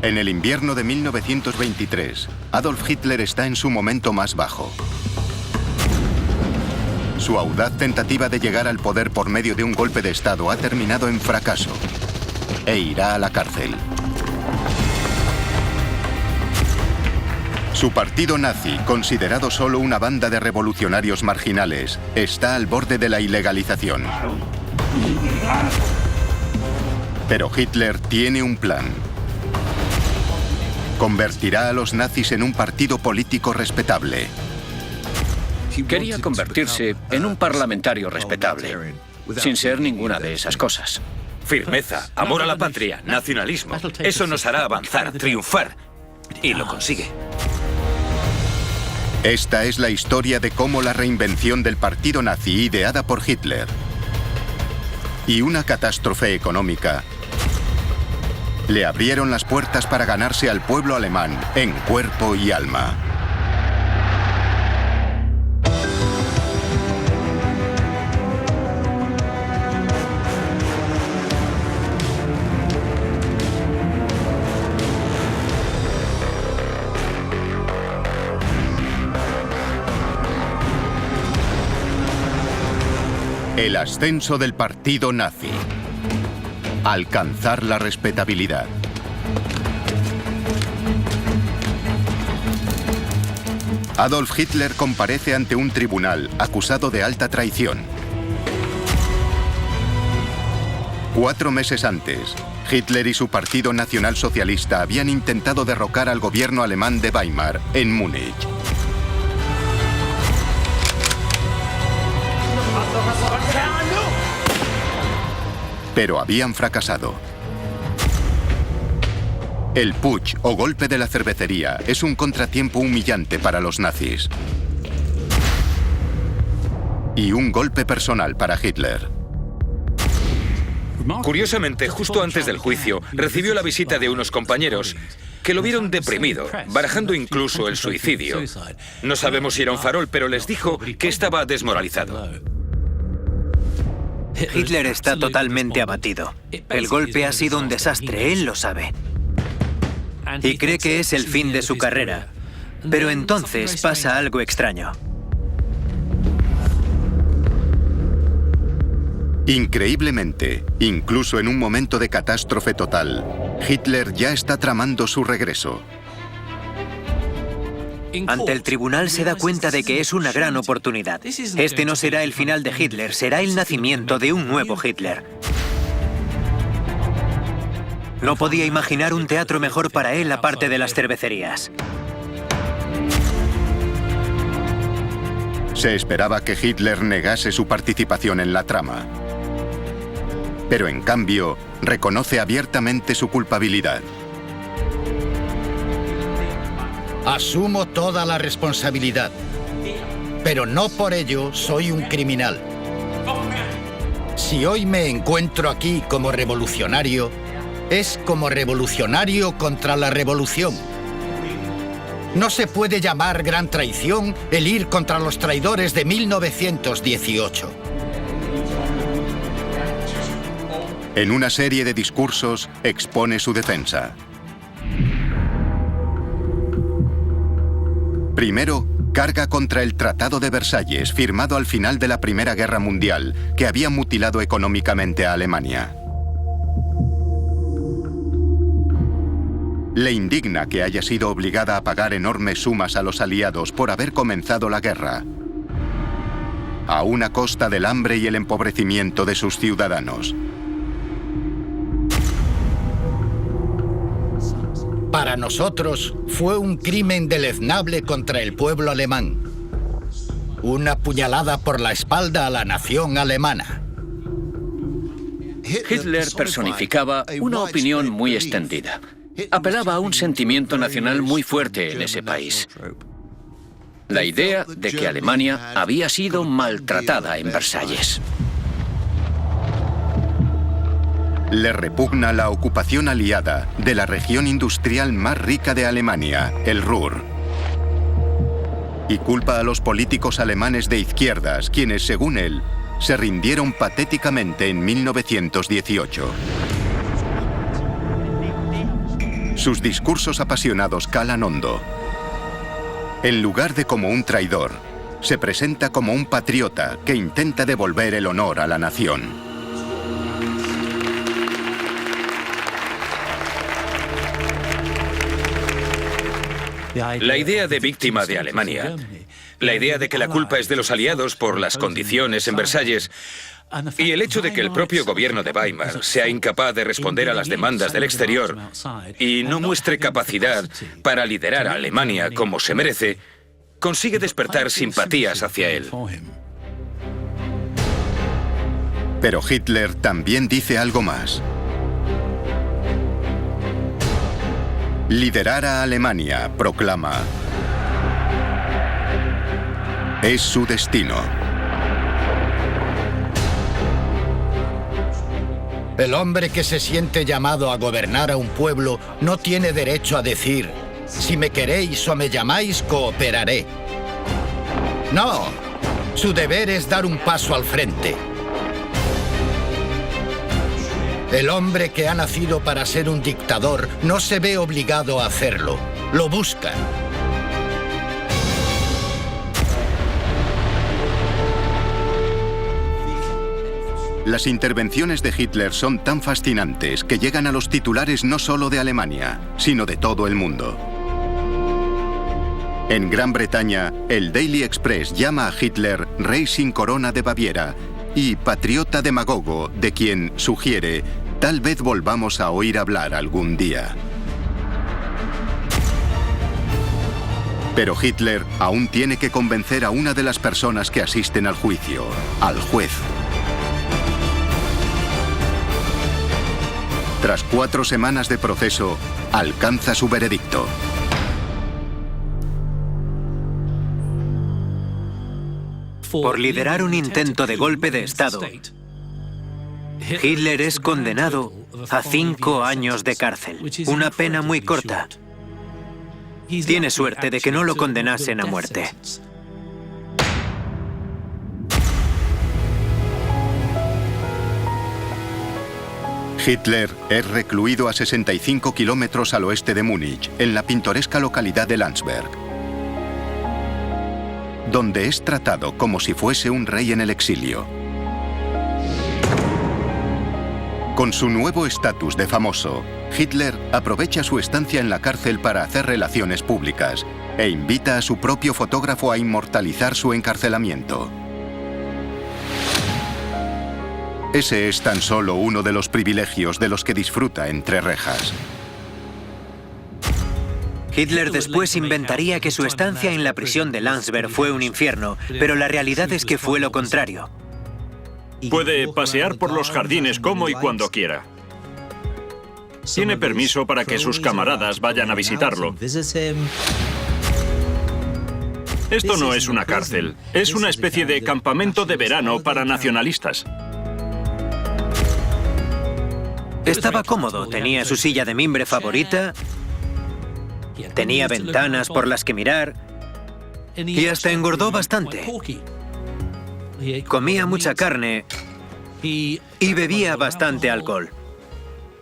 En el invierno de 1923, Adolf Hitler está en su momento más bajo. Su audaz tentativa de llegar al poder por medio de un golpe de Estado ha terminado en fracaso e irá a la cárcel. Su partido nazi, considerado solo una banda de revolucionarios marginales, está al borde de la ilegalización. Pero Hitler tiene un plan. Convertirá a los nazis en un partido político respetable. Quería convertirse en un parlamentario respetable, sin ser ninguna de esas cosas. Firmeza, amor a la patria, nacionalismo. Eso nos hará avanzar, triunfar. Y lo consigue. Esta es la historia de cómo la reinvención del partido nazi ideada por Hitler y una catástrofe económica le abrieron las puertas para ganarse al pueblo alemán en cuerpo y alma. El ascenso del partido nazi. Alcanzar la respetabilidad. Adolf Hitler comparece ante un tribunal acusado de alta traición. 4 meses antes, Hitler y su partido nacionalsocialista habían intentado derrocar al gobierno alemán de Weimar en Múnich. Pero habían fracasado. El putsch o golpe de la cervecería es un contratiempo humillante para los nazis. Y un golpe personal para Hitler. Curiosamente, justo antes del juicio, recibió la visita de unos compañeros que lo vieron deprimido, barajando incluso el suicidio. No sabemos si era un farol, pero les dijo que estaba desmoralizado. Hitler está totalmente abatido. El golpe ha sido un desastre, él lo sabe. Y cree que es el fin de su carrera. Pero entonces pasa algo extraño. Increíblemente, incluso en un momento de catástrofe total, Hitler ya está tramando su regreso. Ante el tribunal se da cuenta de que es una gran oportunidad. Este no será el final de Hitler, será el nacimiento de un nuevo Hitler. No podía imaginar un teatro mejor para él aparte de las cervecerías. Se esperaba que Hitler negase su participación en la trama. Pero en cambio, reconoce abiertamente su culpabilidad. Asumo toda la responsabilidad, pero no por ello soy un criminal. Si hoy me encuentro aquí como revolucionario, es como revolucionario contra la revolución. No se puede llamar gran traición el ir contra los traidores de 1918. En una serie de discursos, expone su defensa. Primero, carga contra el Tratado de Versalles, firmado al final de la Primera Guerra Mundial, que había mutilado económicamente a Alemania. Le indigna que haya sido obligada a pagar enormes sumas a los aliados por haber comenzado la guerra, a una costa del hambre y el empobrecimiento de sus ciudadanos. Para nosotros fue un crimen deleznable contra el pueblo alemán. Una puñalada por la espalda a la nación alemana. Hitler personificaba una opinión muy extendida. Apelaba a un sentimiento nacional muy fuerte en ese país. La idea de que Alemania había sido maltratada en Versalles. Le repugna la ocupación aliada de la región industrial más rica de Alemania, el Ruhr. Y culpa a los políticos alemanes de izquierdas, quienes, según él, se rindieron patéticamente en 1918. Sus discursos apasionados calan hondo. En lugar de como un traidor, se presenta como un patriota que intenta devolver el honor a la nación. La idea de víctima de Alemania, la idea de que la culpa es de los aliados por las condiciones en Versalles, y el hecho de que el propio gobierno de Weimar sea incapaz de responder a las demandas del exterior y no muestre capacidad para liderar a Alemania como se merece, consigue despertar simpatías hacia él. Pero Hitler también dice algo más. Liderar a Alemania, proclama, es su destino. El hombre que se siente llamado a gobernar a un pueblo no tiene derecho a decir, si me queréis o me llamáis, cooperaré. No, su deber es dar un paso al frente. El hombre que ha nacido para ser un dictador no se ve obligado a hacerlo, lo busca. Las intervenciones de Hitler son tan fascinantes que llegan a los titulares no solo de Alemania, sino de todo el mundo. En Gran Bretaña, el Daily Express llama a Hitler Rey sin corona de Baviera y patriota demagogo de quien sugiere tal vez volvamos a oír hablar algún día. Pero Hitler aún tiene que convencer a una de las personas que asisten al juicio, al juez. Tras 4 semanas de proceso, alcanza su veredicto. Por liderar un intento de golpe de Estado, Hitler es condenado a 5 años de cárcel, una pena muy corta. Tiene suerte de que no lo condenasen a muerte. Hitler es recluido a 65 kilómetros al oeste de Múnich, en la pintoresca localidad de Landsberg, donde es tratado como si fuese un rey en el exilio. Con su nuevo estatus de famoso, Hitler aprovecha su estancia en la cárcel para hacer relaciones públicas e invita a su propio fotógrafo a inmortalizar su encarcelamiento. Ese es tan solo uno de los privilegios de los que disfruta entre rejas. Hitler después inventaría que su estancia en la prisión de Landsberg fue un infierno, pero la realidad es que fue lo contrario. Puede pasear por los jardines como y cuando quiera. Tiene permiso para que sus camaradas vayan a visitarlo. Esto no es una cárcel, es una especie de campamento de verano para nacionalistas. Estaba cómodo, tenía su silla de mimbre favorita, tenía ventanas por las que mirar y hasta engordó bastante. Comía mucha carne y bebía bastante alcohol.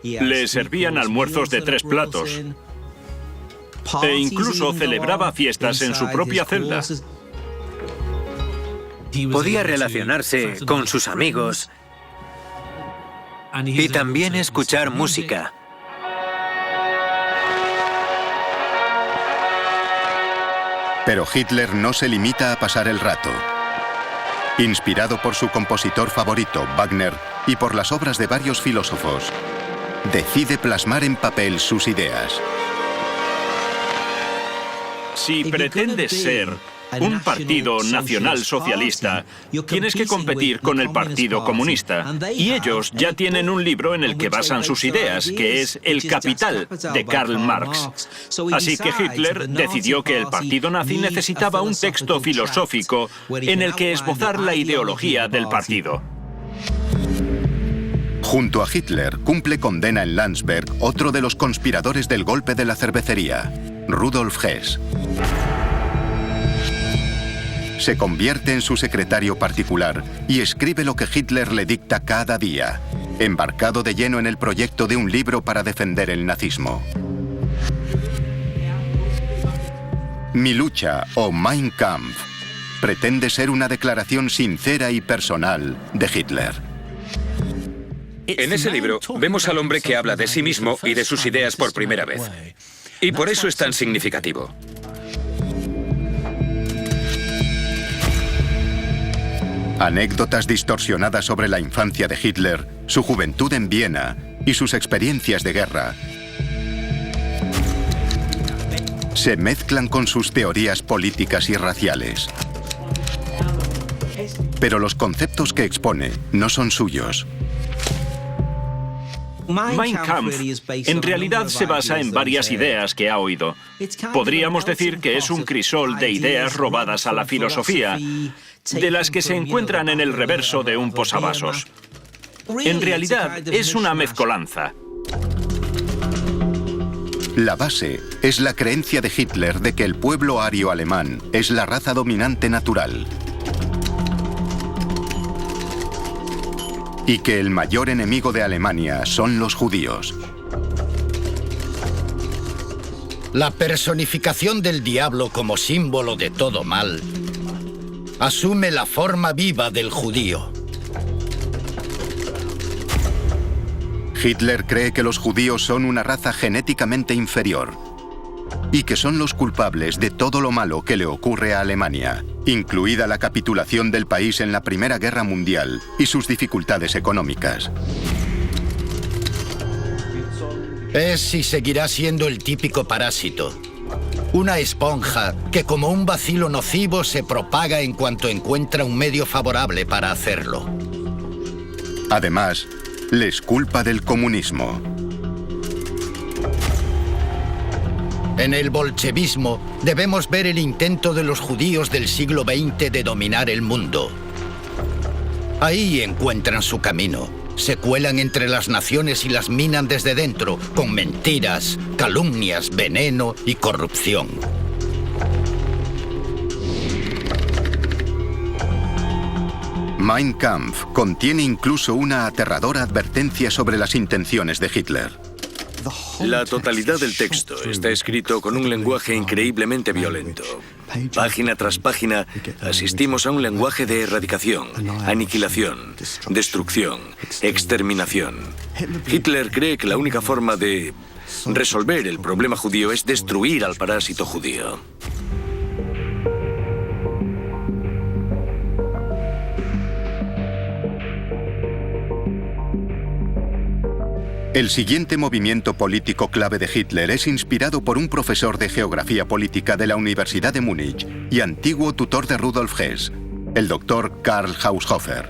Le servían almuerzos de 3 platos e incluso celebraba fiestas en su propia celda. Podía relacionarse con sus amigos y también escuchar música. Pero Hitler no se limita a pasar el rato. Inspirado por su compositor favorito, Wagner, y por las obras de varios filósofos, decide plasmar en papel sus ideas. Si pretendes ser un partido nacionalsocialista, tienes que competir con el Partido Comunista. Y ellos ya tienen un libro en el que basan sus ideas, que es El Capital, de Karl Marx. Así que Hitler decidió que el partido nazi necesitaba un texto filosófico en el que esbozar la ideología del partido. Junto a Hitler cumple condena en Landsberg otro de los conspiradores del golpe de la cervecería, Rudolf Hess. Se convierte en su secretario particular y escribe lo que Hitler le dicta cada día, embarcado de lleno en el proyecto de un libro para defender el nazismo. Mi lucha, o Mein Kampf, pretende ser una declaración sincera y personal de Hitler. En ese libro vemos al hombre que habla de sí mismo y de sus ideas por primera vez. Y por eso es tan significativo. Anécdotas distorsionadas sobre la infancia de Hitler, su juventud en Viena y sus experiencias de guerra se mezclan con sus teorías políticas y raciales. Pero los conceptos que expone no son suyos. Mein Kampf en realidad se basa en varias ideas que ha oído. Podríamos decir que es un crisol de ideas robadas a la filosofía, de las que se encuentran en el reverso de un posavasos. En realidad es una mezcolanza. La base es la creencia de Hitler de que el pueblo ario alemán es la raza dominante natural y que el mayor enemigo de Alemania son los judíos. La personificación del diablo como símbolo de todo mal asume la forma viva del judío. Hitler cree que los judíos son una raza genéticamente inferior y que son los culpables de todo lo malo que le ocurre a Alemania, incluida la capitulación del país en la Primera Guerra Mundial y sus dificultades económicas. Es y seguirá siendo el típico parásito. Una esponja que como un bacilo nocivo se propaga en cuanto encuentra un medio favorable para hacerlo. Además, les culpa del comunismo. En el bolchevismo debemos ver el intento de los judíos del siglo XX de dominar el mundo. Ahí encuentran su camino. Se cuelan entre las naciones y las minan desde dentro, con mentiras, calumnias, veneno y corrupción. Mein Kampf contiene incluso una aterradora advertencia sobre las intenciones de Hitler. La totalidad del texto está escrito con un lenguaje increíblemente violento. Página tras página asistimos a un lenguaje de erradicación, aniquilación, destrucción, exterminación. Hitler cree que la única forma de resolver el problema judío es destruir al parásito judío. El siguiente movimiento político clave de Hitler es inspirado por un profesor de geografía política de la Universidad de Múnich y antiguo tutor de Rudolf Hess, el doctor Karl Haushofer.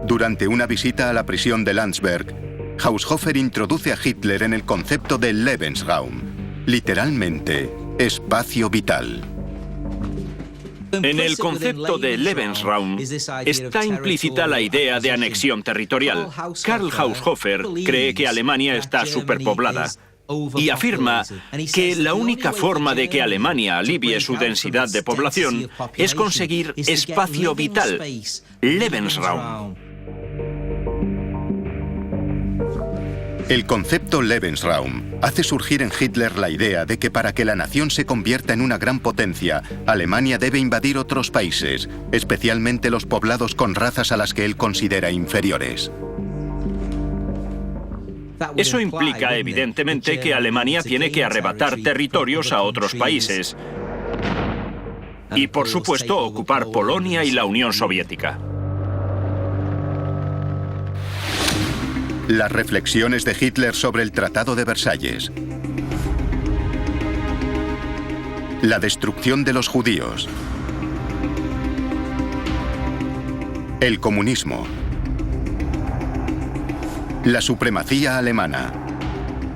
Durante una visita a la prisión de Landsberg, Haushofer introduce a Hitler en el concepto de Lebensraum, literalmente, espacio vital. En el concepto de Lebensraum está implícita la idea de anexión territorial. Karl Haushofer cree que Alemania está superpoblada y afirma que la única forma de que Alemania alivie su densidad de población es conseguir espacio vital, Lebensraum. El concepto Lebensraum hace surgir en Hitler la idea de que para que la nación se convierta en una gran potencia, Alemania debe invadir otros países, especialmente los poblados con razas a las que él considera inferiores. Eso implica, evidentemente, que Alemania tiene que arrebatar territorios a otros países y, por supuesto, ocupar Polonia y la Unión Soviética. Las reflexiones de Hitler sobre el Tratado de Versalles. La destrucción de los judíos. El comunismo. La supremacía alemana.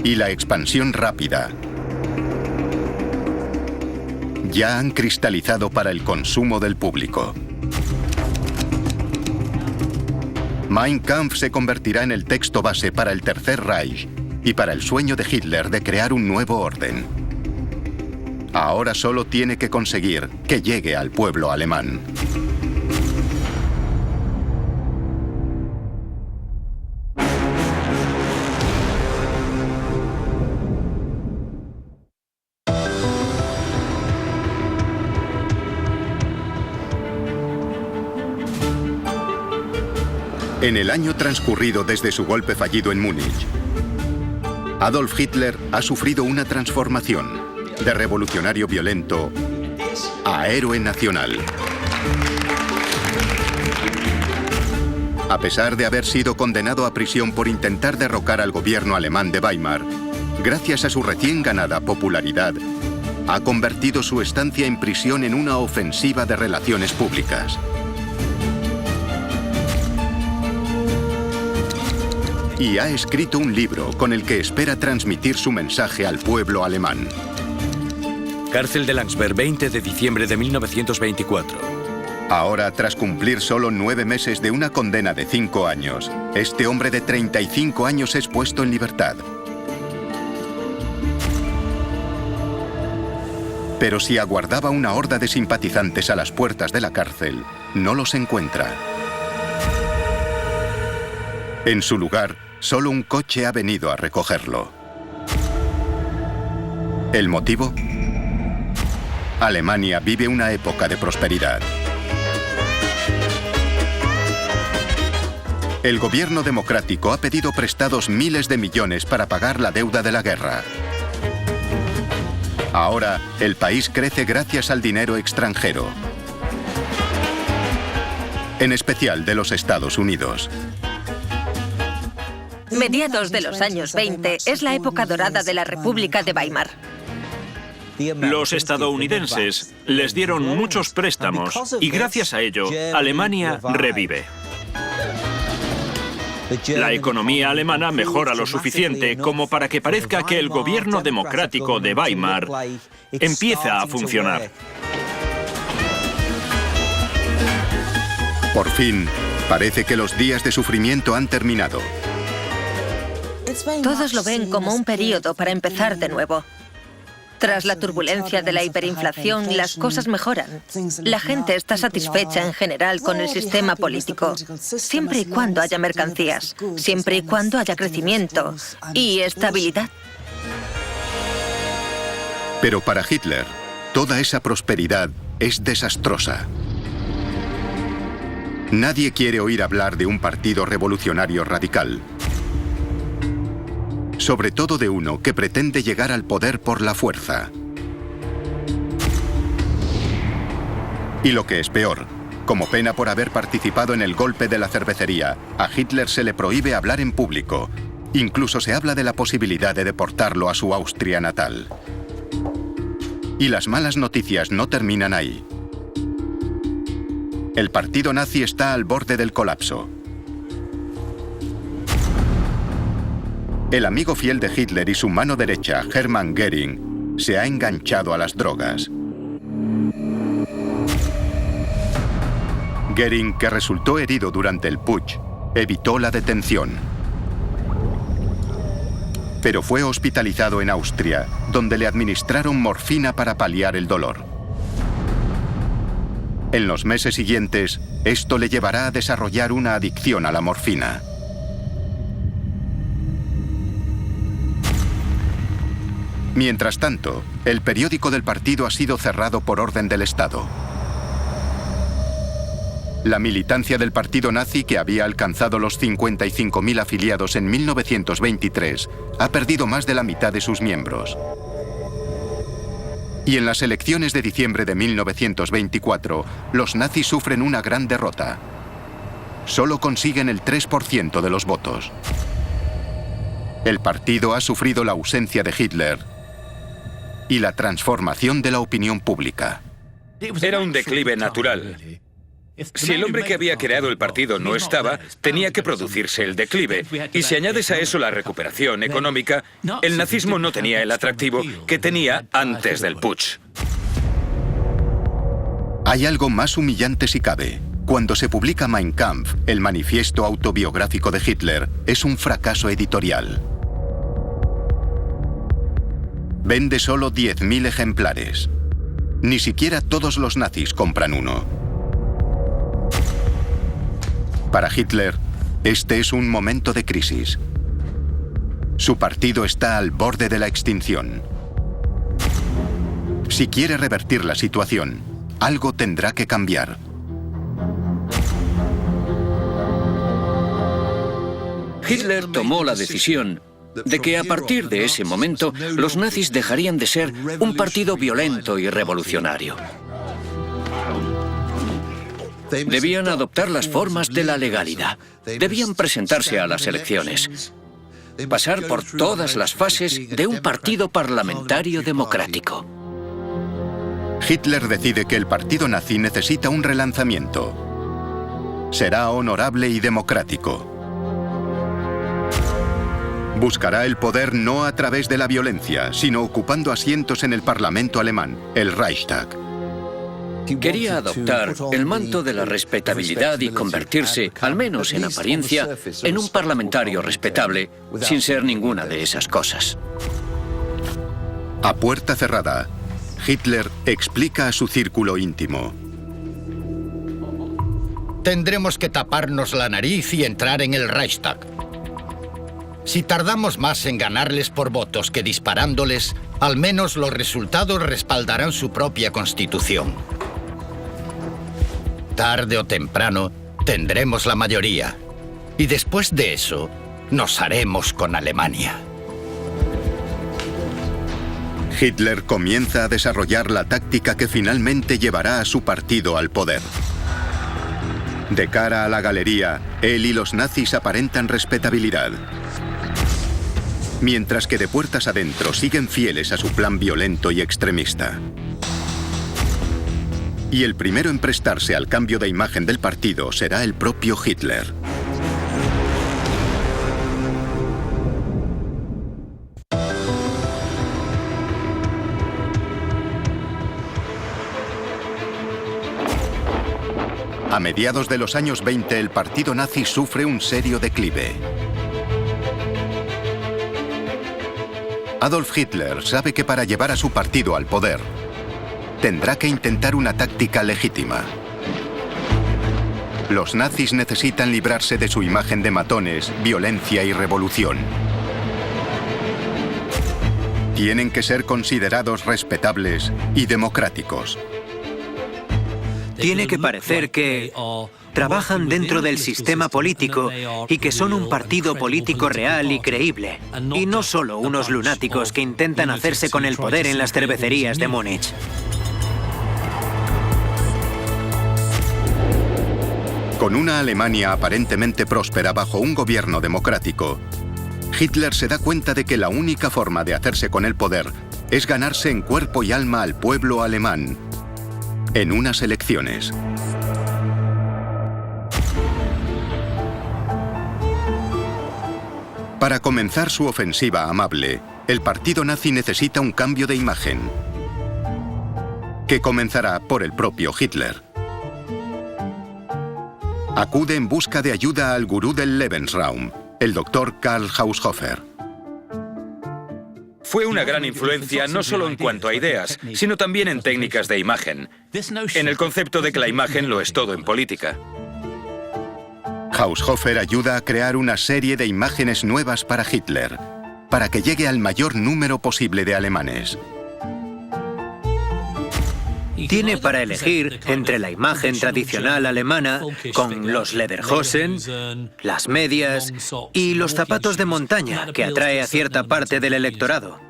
Y la expansión rápida. Ya han cristalizado para el consumo del público. Mein Kampf se convertirá en el texto base para el Tercer Reich y para el sueño de Hitler de crear un nuevo orden. Ahora solo tiene que conseguir que llegue al pueblo alemán. En el año transcurrido desde su golpe fallido en Múnich, Adolf Hitler ha sufrido una transformación de revolucionario violento a héroe nacional. A pesar de haber sido condenado a prisión por intentar derrocar al gobierno alemán de Weimar, gracias a su recién ganada popularidad, ha convertido su estancia en prisión en una ofensiva de relaciones públicas. Y ha escrito un libro con el que espera transmitir su mensaje al pueblo alemán. Cárcel de Landsberg, 20 de diciembre de 1924. Ahora, tras cumplir solo 9 meses de una condena de 5 años, este hombre de 35 años es puesto en libertad. Pero si aguardaba una horda de simpatizantes a las puertas de la cárcel, no los encuentra. En su lugar, solo un coche ha venido a recogerlo. ¿El motivo? Alemania vive una época de prosperidad. El gobierno democrático ha pedido prestados miles de millones para pagar la deuda de la guerra. Ahora, el país crece gracias al dinero extranjero, en especial de los Estados Unidos. Mediados de los años 20 es la época dorada de la República de Weimar. Los estadounidenses les dieron muchos préstamos y gracias a ello, Alemania revive. La economía alemana mejora lo suficiente como para que parezca que el gobierno democrático de Weimar empieza a funcionar. Por fin, parece que los días de sufrimiento han terminado. Todos lo ven como un periodo para empezar de nuevo. Tras la turbulencia de la hiperinflación, las cosas mejoran. La gente está satisfecha en general con el sistema político, siempre y cuando haya mercancías, siempre y cuando haya crecimiento y estabilidad. Pero para Hitler, toda esa prosperidad es desastrosa. Nadie quiere oír hablar de un partido revolucionario radical. Sobre todo de uno que pretende llegar al poder por la fuerza. Y lo que es peor, como pena por haber participado en el golpe de la cervecería, a Hitler se le prohíbe hablar en público. Incluso se habla de la posibilidad de deportarlo a su Austria natal. Y las malas noticias no terminan ahí. El partido nazi está al borde del colapso. El amigo fiel de Hitler y su mano derecha, Hermann Göring, se ha enganchado a las drogas. Göring, que resultó herido durante el putsch, evitó la detención. Pero fue hospitalizado en Austria, donde le administraron morfina para paliar el dolor. En los meses siguientes, esto le llevará a desarrollar una adicción a la morfina. Mientras tanto, el periódico del partido ha sido cerrado por orden del Estado. La militancia del partido nazi, que había alcanzado los 55.000 afiliados en 1923, ha perdido más de la mitad de sus miembros. Y en las elecciones de diciembre de 1924, los nazis sufren una gran derrota. Solo consiguen el 3% de los votos. El partido ha sufrido la ausencia de Hitler y la transformación de la opinión pública. Era un declive natural. Si el hombre que había creado el partido no estaba, tenía que producirse el declive. Y si añades a eso la recuperación económica, el nazismo no tenía el atractivo que tenía antes del putsch. Hay algo más humillante si cabe. Cuando se publica Mein Kampf, el manifiesto autobiográfico de Hitler, es un fracaso editorial. Vende solo 10.000 ejemplares. Ni siquiera todos los nazis compran uno. Para Hitler, este es un momento de crisis. Su partido está al borde de la extinción. Si quiere revertir la situación, algo tendrá que cambiar. Hitler tomó la decisión de que a partir de ese momento los nazis dejarían de ser un partido violento y revolucionario. Debían adoptar las formas de la legalidad. Debían presentarse a las elecciones. Pasar por todas las fases de un partido parlamentario democrático. Hitler decide que el partido nazi necesita un relanzamiento. Será honorable y democrático. Buscará el poder no a través de la violencia, sino ocupando asientos en el Parlamento alemán, el Reichstag. Quería adoptar el manto de la respetabilidad y convertirse, al menos en apariencia, en un parlamentario respetable, sin ser ninguna de esas cosas. A puerta cerrada, Hitler explica a su círculo íntimo. Tendremos que taparnos la nariz y entrar en el Reichstag. Si tardamos más en ganarles por votos que disparándoles, al menos los resultados respaldarán su propia constitución. Tarde o temprano tendremos la mayoría. Y después de eso, nos haremos con Alemania. Hitler comienza a desarrollar la táctica que finalmente llevará a su partido al poder. De cara a la galería, él y los nazis aparentan respetabilidad. Mientras que de puertas adentro siguen fieles a su plan violento y extremista. Y el primero en prestarse al cambio de imagen del partido será el propio Hitler. A mediados de los años 20, el partido nazi sufre un serio declive. Adolf Hitler sabe que para llevar a su partido al poder, tendrá que intentar una táctica legítima. Los nazis necesitan librarse de su imagen de matones, violencia y revolución. Tienen que ser considerados respetables y democráticos. Tiene que parecer que trabajan dentro del sistema político y que son un partido político real y creíble, y no solo unos lunáticos que intentan hacerse con el poder en las cervecerías de Múnich. Con una Alemania aparentemente próspera bajo un gobierno democrático, Hitler se da cuenta de que la única forma de hacerse con el poder es ganarse en cuerpo y alma al pueblo alemán en unas elecciones. Para comenzar su ofensiva amable, el partido nazi necesita un cambio de imagen, que comenzará por el propio Hitler. Acude en busca de ayuda al gurú del Lebensraum, el doctor Karl Haushofer. Fue una gran influencia no solo en cuanto a ideas, sino también en técnicas de imagen, en el concepto de que la imagen lo es todo en política. Haushofer ayuda a crear una serie de imágenes nuevas para Hitler, para que llegue al mayor número posible de alemanes. Tiene para elegir entre la imagen tradicional alemana, con los lederhosen, las medias y los zapatos de montaña, que atrae a cierta parte del electorado.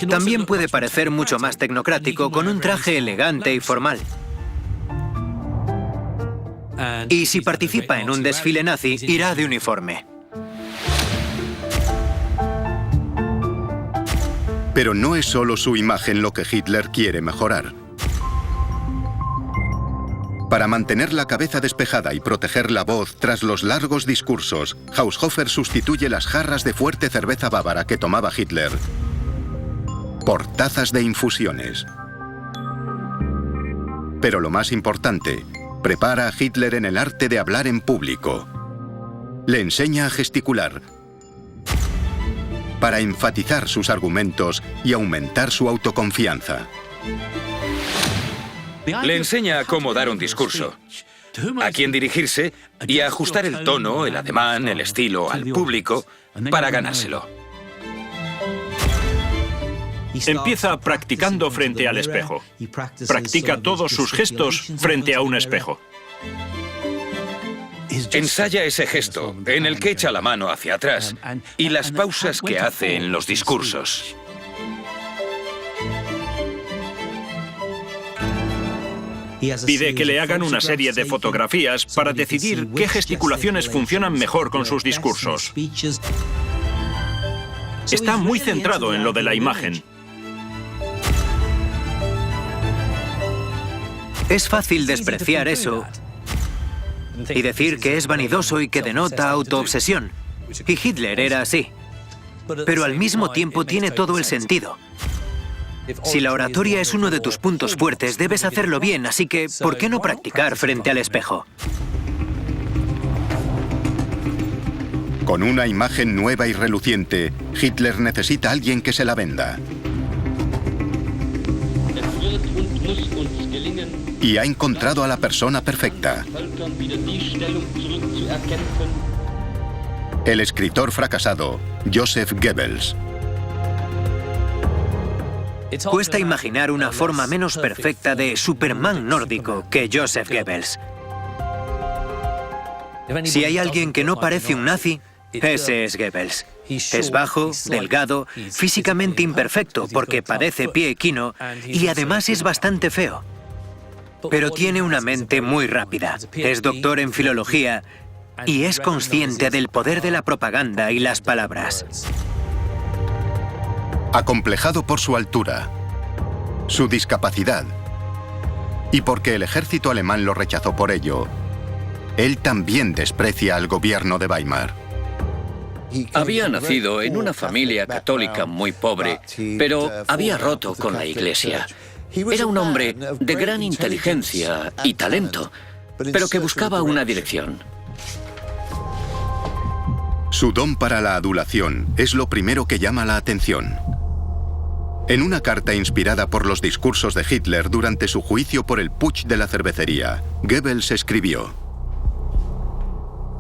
También puede parecer mucho más tecnocrático con un traje elegante y formal. Y si participa en un desfile nazi, irá de uniforme. Pero no es solo su imagen lo que Hitler quiere mejorar. Para mantener la cabeza despejada y proteger la voz tras los largos discursos, Haushofer sustituye las jarras de fuerte cerveza bávara que tomaba Hitler por tazas de infusiones. Pero lo más importante, prepara a Hitler en el arte de hablar en público. Le enseña a gesticular, para enfatizar sus argumentos y aumentar su autoconfianza. Le enseña a cómo dar un discurso, a quién dirigirse y a ajustar el tono, el ademán, el estilo al público para ganárselo. Empieza practicando frente al espejo. Practica todos sus gestos frente a un espejo. Ensaya ese gesto en el que echa la mano hacia atrás y las pausas que hace en los discursos. Pide que le hagan una serie de fotografías para decidir qué gesticulaciones funcionan mejor con sus discursos. Está muy centrado en lo de la imagen. Es fácil despreciar eso y decir que es vanidoso y que denota autoobsesión. Y Hitler era así. Pero al mismo tiempo tiene todo el sentido. Si la oratoria es uno de tus puntos fuertes, debes hacerlo bien, así que ¿por qué no practicar frente al espejo? Con una imagen nueva y reluciente, Hitler necesita a alguien que se la venda. Y ha encontrado a la persona perfecta. El escritor fracasado, Joseph Goebbels. Cuesta imaginar una forma menos perfecta de Superman nórdico que Joseph Goebbels. Si hay alguien que no parece un nazi, ese es Goebbels. Es bajo, delgado, físicamente imperfecto porque parece pie equino y además es bastante feo. Pero tiene una mente muy rápida. Es doctor en filología y es consciente del poder de la propaganda y las palabras. Acomplejado por su altura, su discapacidad y porque el ejército alemán lo rechazó por ello, él también desprecia al gobierno de Weimar. Había nacido en una familia católica muy pobre, pero había roto con la Iglesia. Era un hombre de gran inteligencia y talento, pero que buscaba una dirección. Su don para la adulación es lo primero que llama la atención. En una carta inspirada por los discursos de Hitler durante su juicio por el putsch de la cervecería, Goebbels escribió: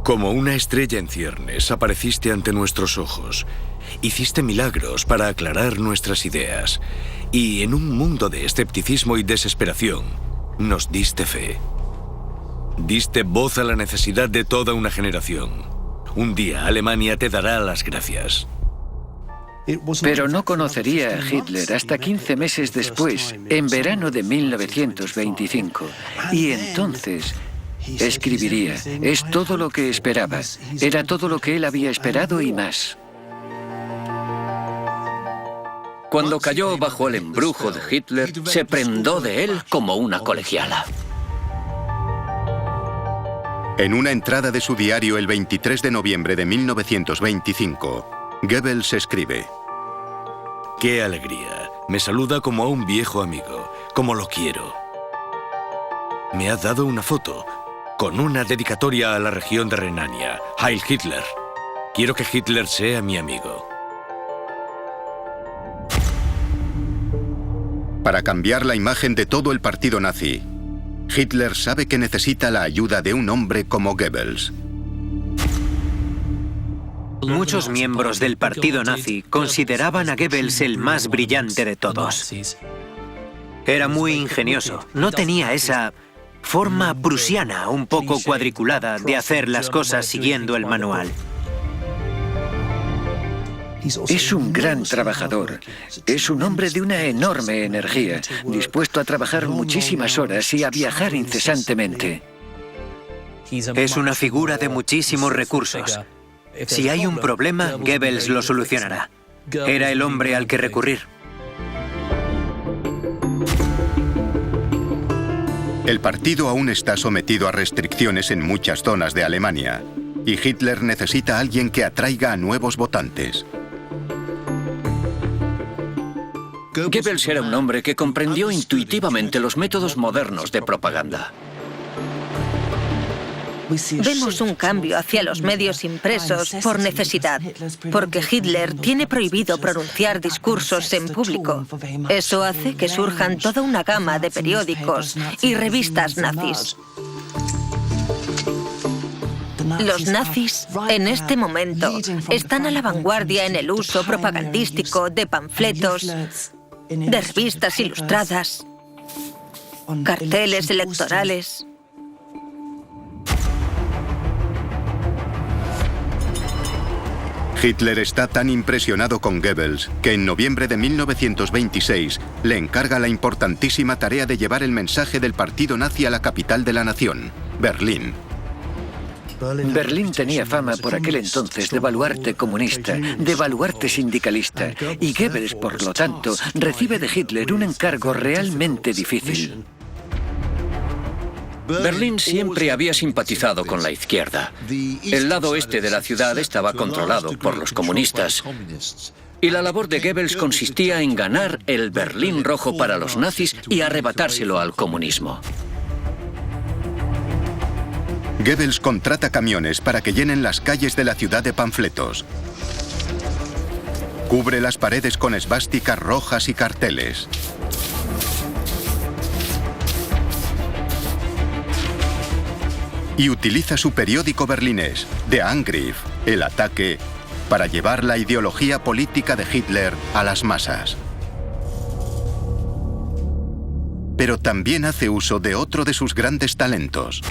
Como una estrella en ciernes apareciste ante nuestros ojos. Hiciste milagros para aclarar nuestras ideas. Y en un mundo de escepticismo y desesperación, nos diste fe. Diste voz a la necesidad de toda una generación. Un día Alemania te dará las gracias. Pero no conocería a Hitler hasta 15 meses después, en verano de 1925. Y entonces escribiría: es todo lo que esperaba. Era todo lo que él había esperado y más. Cuando cayó bajo el embrujo de Hitler, se prendó de él como una colegiala. En una entrada de su diario el 23 de noviembre de 1925, Goebbels escribe: ¡Qué alegría! Me saluda como a un viejo amigo, como lo quiero. Me ha dado una foto con una dedicatoria a la región de Renania. Heil Hitler. Quiero que Hitler sea mi amigo. Para cambiar la imagen de todo el partido nazi, Hitler sabe que necesita la ayuda de un hombre como Goebbels. Muchos miembros del partido nazi consideraban a Goebbels el más brillante de todos. Era muy ingenioso, no tenía esa forma prusiana un poco cuadriculada de hacer las cosas siguiendo el manual. Es un gran trabajador. Es un hombre de una enorme energía, dispuesto a trabajar muchísimas horas y a viajar incesantemente. Es una figura de muchísimos recursos. Si hay un problema, Goebbels lo solucionará. Era el hombre al que recurrir. El partido aún está sometido a restricciones en muchas zonas de Alemania, y Hitler necesita a alguien que atraiga a nuevos votantes. Goebbels era un hombre que comprendió intuitivamente los métodos modernos de propaganda. Vemos un cambio hacia los medios impresos por necesidad, porque Hitler tiene prohibido pronunciar discursos en público. Eso hace que surjan toda una gama de periódicos y revistas nazis. Los nazis, en este momento, están a la vanguardia en el uso propagandístico de panfletos, de revistas ilustradas, carteles electorales. Hitler está tan impresionado con Goebbels que en noviembre de 1926 le encarga la importantísima tarea de llevar el mensaje del partido nazi a la capital de la nación, Berlín. Berlín tenía fama por aquel entonces de baluarte comunista, de baluarte sindicalista, y Goebbels, por lo tanto, recibe de Hitler un encargo realmente difícil. Berlín siempre había simpatizado con la izquierda. El lado este de la ciudad estaba controlado por los comunistas. Y la labor de Goebbels consistía en ganar el Berlín rojo para los nazis y arrebatárselo al comunismo. Goebbels contrata camiones para que llenen las calles de la ciudad de panfletos. Cubre las paredes con esvásticas rojas y carteles. Y utiliza su periódico berlinés, Der Angriff, El Ataque, para llevar la ideología política de Hitler a las masas. Pero también hace uso de otro de sus grandes talentos: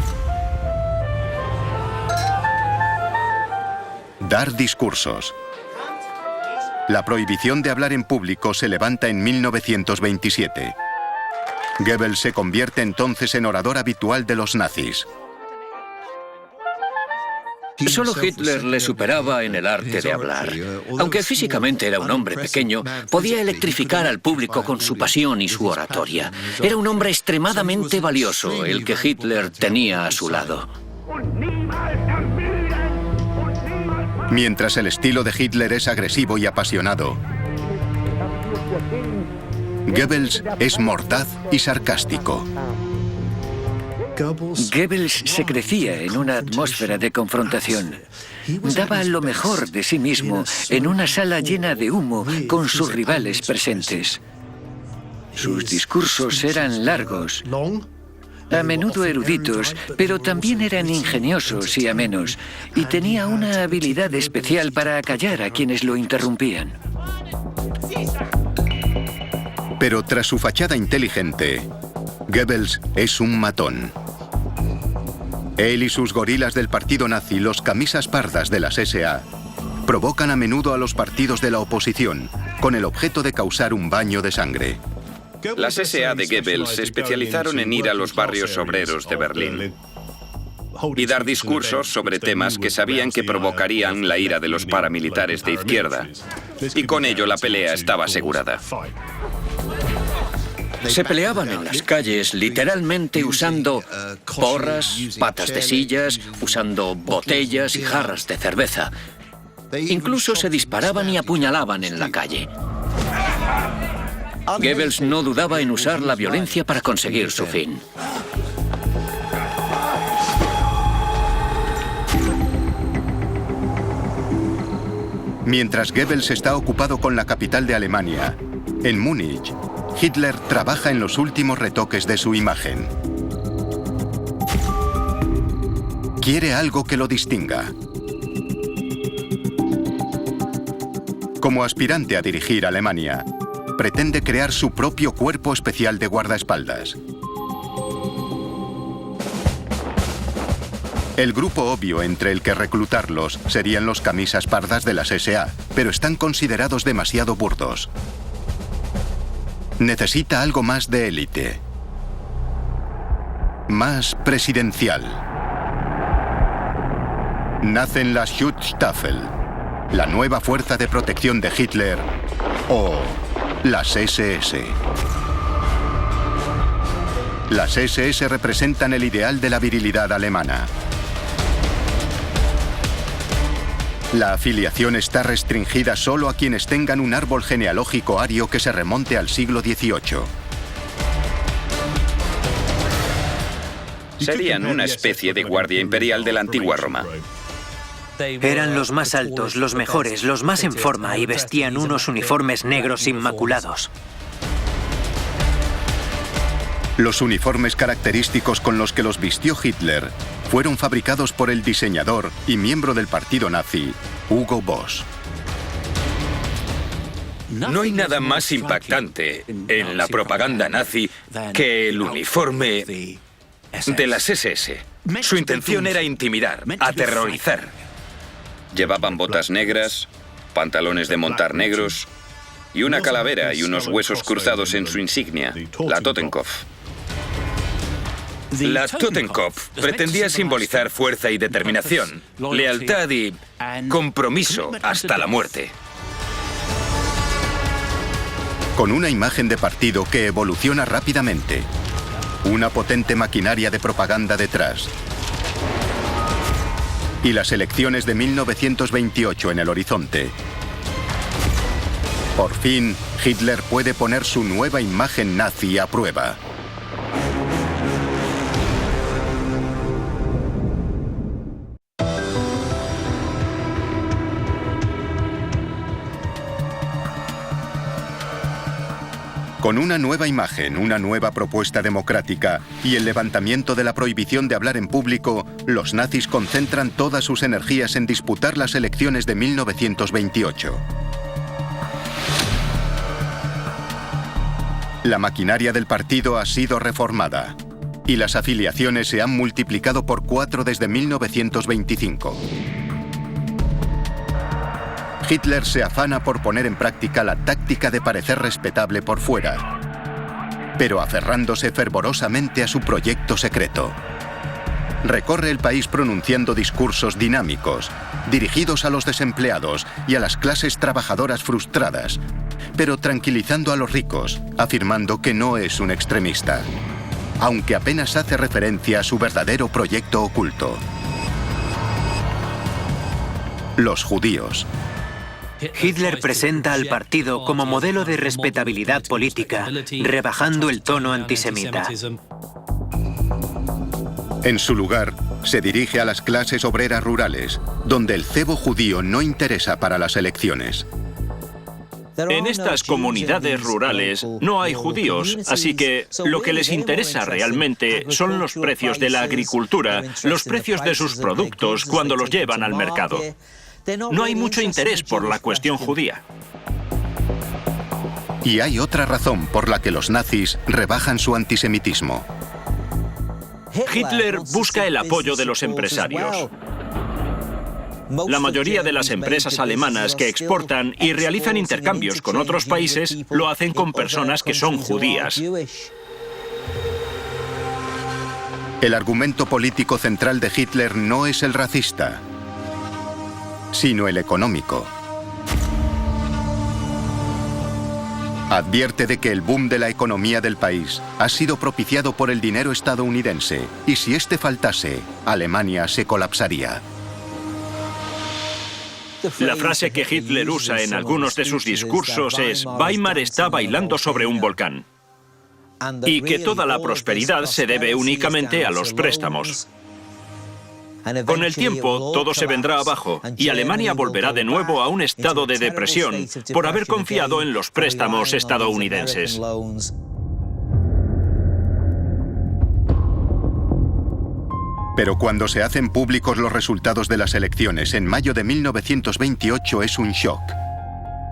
dar discursos. La prohibición de hablar en público se levanta en 1927. Goebbels se convierte entonces en orador habitual de los nazis. Solo Hitler le superaba en el arte de hablar. Aunque físicamente era un hombre pequeño, podía electrificar al público con su pasión y su oratoria. Era un hombre extremadamente valioso, el que Hitler tenía a su lado. Mientras el estilo de Hitler es agresivo y apasionado, Goebbels es mordaz y sarcástico. Goebbels se crecía en una atmósfera de confrontación. Daba lo mejor de sí mismo en una sala llena de humo con sus rivales presentes. Sus discursos eran largos, a menudo eruditos, pero también eran ingeniosos y amenos, y tenía una habilidad especial para acallar a quienes lo interrumpían. Pero tras su fachada inteligente, Goebbels es un matón. Él y sus gorilas del partido nazi, los camisas pardas de las SA, provocan a menudo a los partidos de la oposición, con el objeto de causar un baño de sangre. Las SA de Goebbels se especializaron en ir a los barrios obreros de Berlín y dar discursos sobre temas que sabían que provocarían la ira de los paramilitares de izquierda. Y con ello la pelea estaba asegurada. Se peleaban en las calles literalmente usando porras, patas de sillas, usando botellas y jarras de cerveza. Incluso se disparaban y apuñalaban en la calle. Goebbels no dudaba en usar la violencia para conseguir su fin. Mientras Goebbels está ocupado con la capital de Alemania, en Múnich, Hitler trabaja en los últimos retoques de su imagen. Quiere algo que lo distinga. Como aspirante a dirigir Alemania, pretende crear su propio cuerpo especial de guardaespaldas. El grupo obvio entre el que reclutarlos serían los camisas pardas de las SA, pero están considerados demasiado burdos. Necesita algo más de élite. Más presidencial. Nacen las Schutzstaffel, la nueva fuerza de protección de Hitler, o las SS. Las SS representan el ideal de la virilidad alemana. La afiliación está restringida solo a quienes tengan un árbol genealógico ario que se remonte al siglo XVIII. Serían una especie de guardia imperial de la antigua Roma. Eran los más altos, los mejores, los más en forma y vestían unos uniformes negros inmaculados. Los uniformes característicos con los que los vistió Hitler fueron fabricados por el diseñador y miembro del partido nazi, Hugo Boss. No hay nada más impactante en la propaganda nazi que el uniforme de las SS. Su intención era intimidar, aterrorizar. Llevaban botas negras, pantalones de montar negros y una calavera y unos huesos cruzados en su insignia, la Totenkopf. La Totenkopf pretendía simbolizar fuerza y determinación, lealtad y compromiso hasta la muerte. Con una imagen de partido que evoluciona rápidamente, una potente maquinaria de propaganda detrás y las elecciones de 1928 en el horizonte. Por fin, Hitler puede poner su nueva imagen nazi a prueba. Con una nueva imagen, una nueva propuesta democrática y el levantamiento de la prohibición de hablar en público, los nazis concentran todas sus energías en disputar las elecciones de 1928. La maquinaria del partido ha sido reformada y las afiliaciones se han multiplicado por 4 desde 1925. Hitler se afana por poner en práctica la táctica de parecer respetable por fuera, pero aferrándose fervorosamente a su proyecto secreto. Recorre el país pronunciando discursos dinámicos, dirigidos a los desempleados y a las clases trabajadoras frustradas, pero tranquilizando a los ricos, afirmando que no es un extremista, aunque apenas hace referencia a su verdadero proyecto oculto. Los judíos. Hitler presenta al partido como modelo de respetabilidad política, rebajando el tono antisemita. En su lugar, se dirige a las clases obreras rurales, donde el cebo judío no interesa para las elecciones. En estas comunidades rurales no hay judíos, así que lo que les interesa realmente son los precios de la agricultura, los precios de sus productos cuando los llevan al mercado. No hay mucho interés por la cuestión judía. Y hay otra razón por la que los nazis rebajan su antisemitismo. Hitler busca el apoyo de los empresarios. La mayoría de las empresas alemanas que exportan y realizan intercambios con otros países lo hacen con personas que son judías. El argumento político central de Hitler no es el racista, sino el económico. Advierte de que el boom de la economía del país ha sido propiciado por el dinero estadounidense y si este faltase, Alemania se colapsaría. La frase que Hitler usa en algunos de sus discursos es «Weimar está bailando sobre un volcán» y que toda la prosperidad se debe únicamente a los préstamos. Con el tiempo, todo se vendrá abajo y Alemania volverá de nuevo a un estado de depresión por haber confiado en los préstamos estadounidenses. Pero cuando se hacen públicos los resultados de las elecciones en mayo de 1928 es un shock.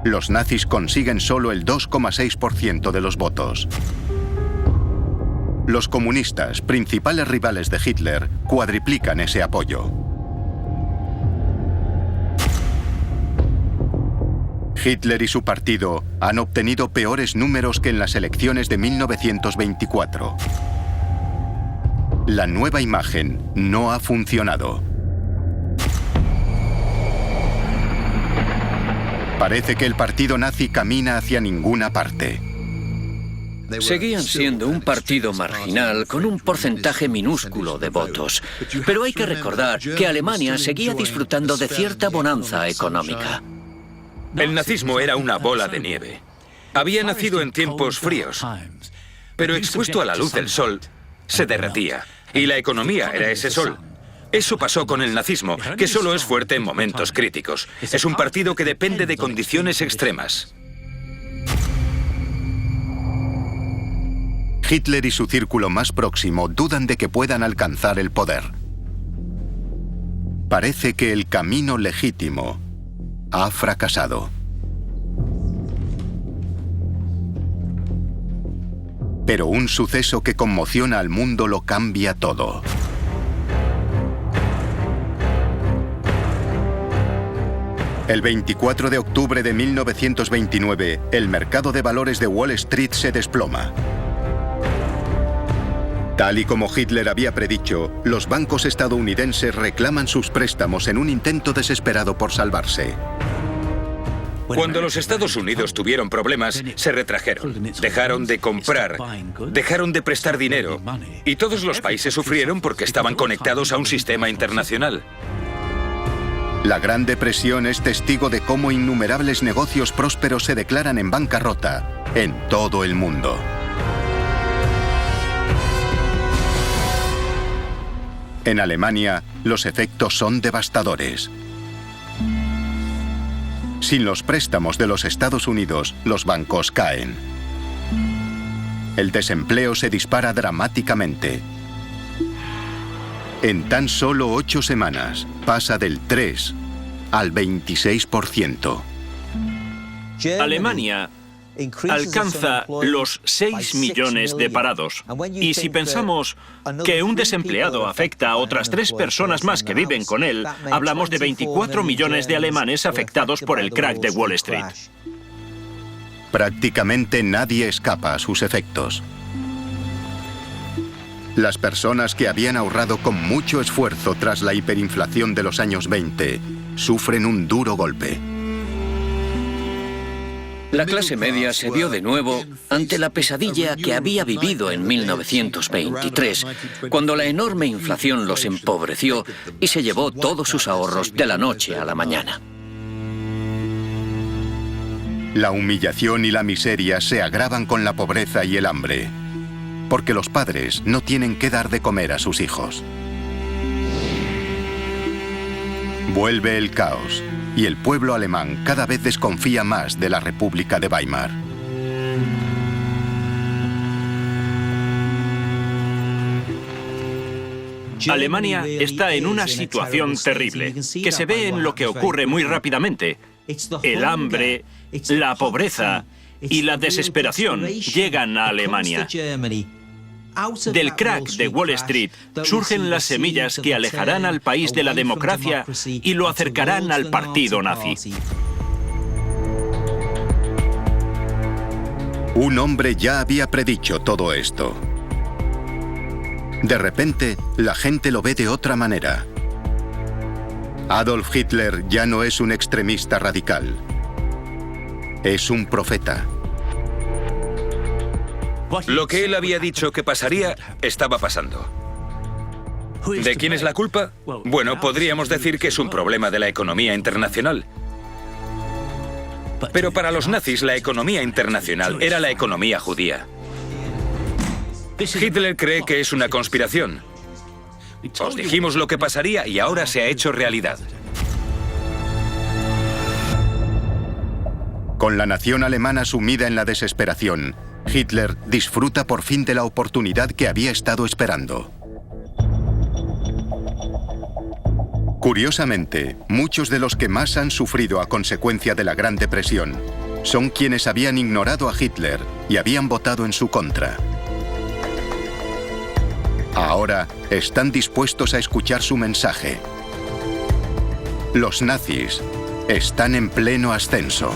Los nazis consiguen solo el 2,6% de los votos. Los comunistas, principales rivales de Hitler, cuadriplican ese apoyo. Hitler y su partido han obtenido peores números que en las elecciones de 1924. La nueva imagen no ha funcionado. Parece que el partido nazi camina hacia ninguna parte. Seguían siendo un partido marginal con un porcentaje minúsculo de votos. Pero hay que recordar que Alemania seguía disfrutando de cierta bonanza económica. El nazismo era una bola de nieve. Había nacido en tiempos fríos, pero expuesto a la luz del sol, se derretía. Y la economía era ese sol. Eso pasó con el nazismo, que solo es fuerte en momentos críticos. Es un partido que depende de condiciones extremas. Hitler y su círculo más próximo dudan de que puedan alcanzar el poder. Parece que el camino legítimo ha fracasado. Pero un suceso que conmociona al mundo lo cambia todo. El 24 de octubre de 1929, el mercado de valores de Wall Street se desploma. Tal y como Hitler había predicho, los bancos estadounidenses reclaman sus préstamos en un intento desesperado por salvarse. Cuando los Estados Unidos tuvieron problemas, se retrajeron, dejaron de comprar, dejaron de prestar dinero, y todos los países sufrieron porque estaban conectados a un sistema internacional. La Gran Depresión es testigo de cómo innumerables negocios prósperos se declaran en bancarrota en todo el mundo. En Alemania, los efectos son devastadores. Sin los préstamos de los Estados Unidos, los bancos caen. El desempleo se dispara dramáticamente. En tan solo 8 semanas, pasa del 3 al 26%. Alemania alcanza los 6 millones de parados. Y si pensamos que un desempleado afecta a otras 3 personas más que viven con él, hablamos de 24 millones de alemanes afectados por el crack de Wall Street. Prácticamente nadie escapa a sus efectos. Las personas que habían ahorrado con mucho esfuerzo tras la hiperinflación de los años 20 sufren un duro golpe. La clase media se vio de nuevo ante la pesadilla que había vivido en 1923, cuando la enorme inflación los empobreció y se llevó todos sus ahorros de la noche a la mañana. La humillación y la miseria se agravan con la pobreza y el hambre, porque los padres no tienen que dar de comer a sus hijos. Vuelve el caos. Y el pueblo alemán cada vez desconfía más de la República de Weimar. Alemania está en una situación terrible, que se ve en lo que ocurre muy rápidamente. El hambre, la pobreza y la desesperación llegan a Alemania. Del crack de Wall Street surgen las semillas que alejarán al país de la democracia y lo acercarán al partido nazi. Un hombre ya había predicho todo esto. De repente, la gente lo ve de otra manera. Adolf Hitler ya no es un extremista radical. Es un profeta. Lo que él había dicho que pasaría, estaba pasando. ¿De quién es la culpa? Bueno, podríamos decir que es un problema de la economía internacional. Pero para los nazis, la economía internacional era la economía judía. Hitler cree que es una conspiración. Os dijimos lo que pasaría y ahora se ha hecho realidad. Con la nación alemana sumida en la desesperación, Hitler disfruta por fin de la oportunidad que había estado esperando. Curiosamente, muchos de los que más han sufrido a consecuencia de la Gran Depresión son quienes habían ignorado a Hitler y habían votado en su contra. Ahora están dispuestos a escuchar su mensaje. Los nazis están en pleno ascenso.